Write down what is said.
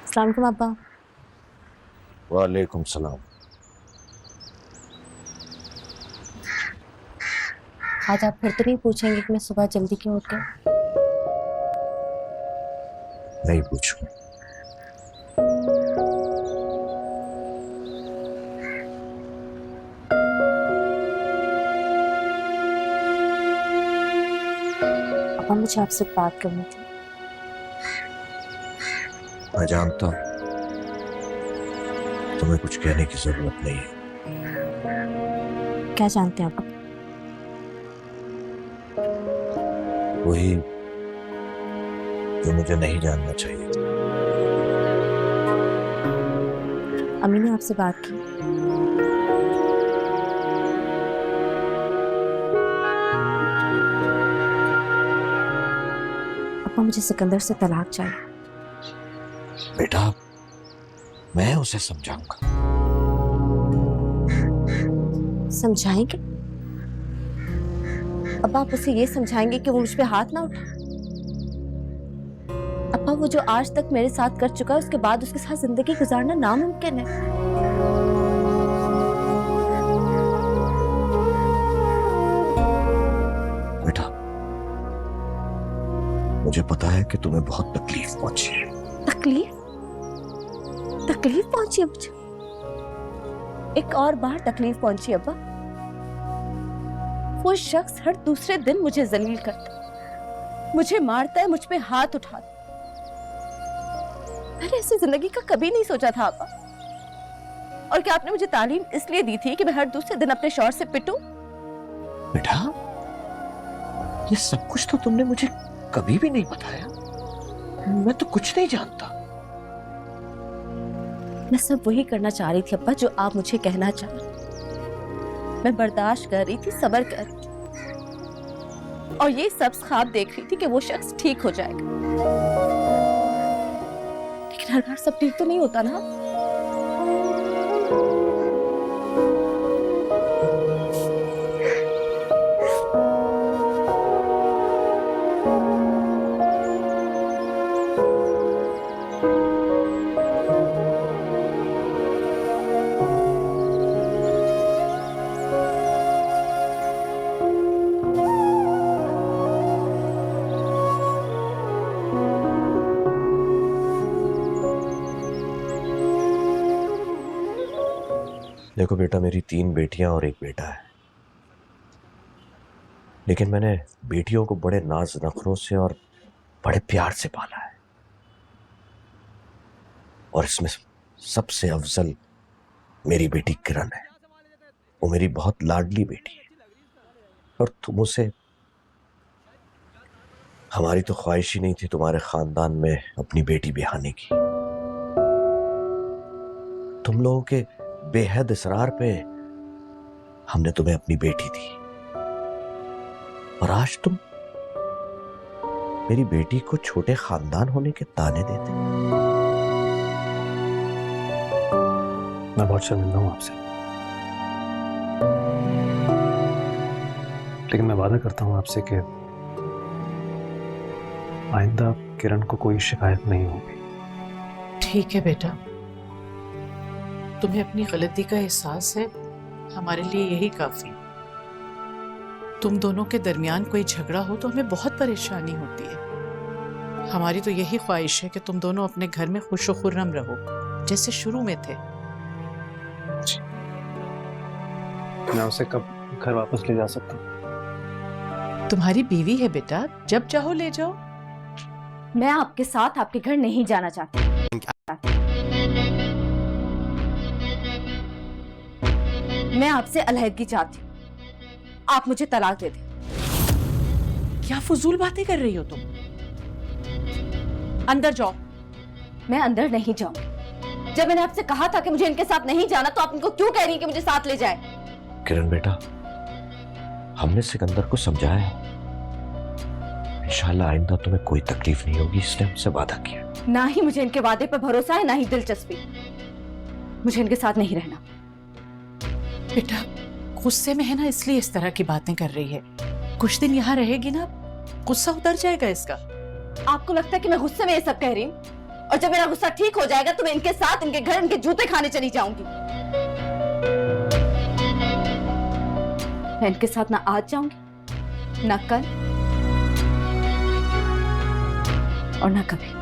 अस्सलाम वालेकुम अब्बा। वालेकुम सलाम। आज आप फिर तो नहीं पूछेंगे कि मैं सुबह जल्दी क्यों उठ गई? नहीं पूछूं। अब्बा मुझे आपसे बात करनी थी। मैं जानता हूं तुम्हें कुछ कहने की जरूरत नहीं है। क्या जानते हैं अब्बा? वही जो मुझे नहीं जानना चाहिए। अम्मी ने आपसे बात की? अब्बा मुझे सिकंदर से तलाक चाहिए। बेटा मैं उसे समझाऊंगा। समझाएंगे? अब्बा आप उसे ये समझाएंगे कि वो मुझ पे हाथ ना उठाए? अब्बा वो जो आज तक मेरे साथ कर चुका है उसके बाद उसके साथ जिंदगी गुजारना नामुमकिन है। बेटा मुझे पता है कि तुम्हें बहुत तकलीफ पहुंची है। तकलीफ? तकलीफ पहुंची है मुझे? एक और बार तकलीफ पहुंची अब्बा। वो शख्स हर दूसरे दिन मुझे जलील करता है, मुझे मारता है, मुझ पे हाथ उठाता है। मैंने ऐसी जिंदगी का कभी नहीं सोचा था अब्बा। और क्या आपने मुझे तालीम इसलिए दी थी कि मैं हर दूसरे दिन अपने शौहर से पिटूं? बेटा ये सब कुछ तो तुमने मुझे कभी भी नहीं बताया। मैं तो कुछ नहीं जानता। मैं सब वही करना चाह रही थी अब्बा जो आप मुझे कहना चाह रहे। मैं बर्दाश्त कर रही थी, सब्र कर रही थी, और ये सब ख्वाब देख रही थी कि वो शख्स ठीक हो जाएगा। लेकिन हर बार सब ठीक तो नहीं होता ना। देखो बेटा मेरी 3 बेटियां और 1 बेटा है, लेकिन मैंने बेटियों को बड़े नाज नखरों से और बड़े प्यार से पाला है। और इसमें सबसे अफजल मेरी बेटी किरण है। वो मेरी बहुत लाडली बेटी है। और तुम उसे, हमारी तो ख्वाहिश ही नहीं थी तुम्हारे खानदान में अपनी बेटी ब्याहने की। तुम लोगों के बेहद इसरार पे हमने तुम्हें अपनी बेटी दी, और आज तुम मेरी बेटी को छोटे खानदान होने के ताने देते। मैं बहुत शर्मिंदा हूं आपसे, लेकिन मैं वादा करता हूं आपसे कि आइंदा किरण को कोई शिकायत नहीं होगी। ठीक है बेटा, तुम्हें अपनी गलती का एहसास है, हमारे लिए यही काफी। तुम दोनों के दरमियान कोई झगड़ा हो तो हमें बहुत परेशानी होती है। हमारी तो यही ख्वाहिश है कि तुम दोनों अपने घर में खुश खुर्रम रहो जैसे शुरू में थे। मैं उसे कब घर वापस ले जा सकता हूँ? तुम्हारी बीवी है बेटा, जब चाहो ले जाओ। मैं आपके साथ आपके घर नहीं जाना चाहती। मैं आपसे अलहदगी चाहती हूँ। आप मुझे तलाक दे दें। क्या फजूल बातें कर रही हो तुम? अंदर जाओ। मैं अंदर नहीं जाऊंगी। जब मैंने आपसे कहा था कि मुझे इनके साथ नहीं जाना, तो आप इनको क्यों कह रही हैं कि मुझे साथ ले जाए? किरण बेटा हमने सिकंदर को समझाया, इंशाल्लाह आइंदा तुम्हें कोई तकलीफ नहीं होगी, इसने हमसे वादा किया। ना ही मुझे इनके वादे पर भरोसा है, ना ही दिलचस्पी। मुझे इनके साथ नहीं रहना। बेटा गुस्से में है ना, इसलिए इस तरह की बातें कर रही है। कुछ दिन यहाँ रहेगी ना, गुस्सा उतर जाएगा इसका। आपको लगता है कि मैं गुस्से में ये सब कह रही हूँ? और जब मेरा गुस्सा ठीक हो जाएगा तो मैं इनके साथ इनके घर इनके जूते खाने चली जाऊंगी। मैं इनके साथ ना आज जाऊंगी, ना कल, और ना कभी।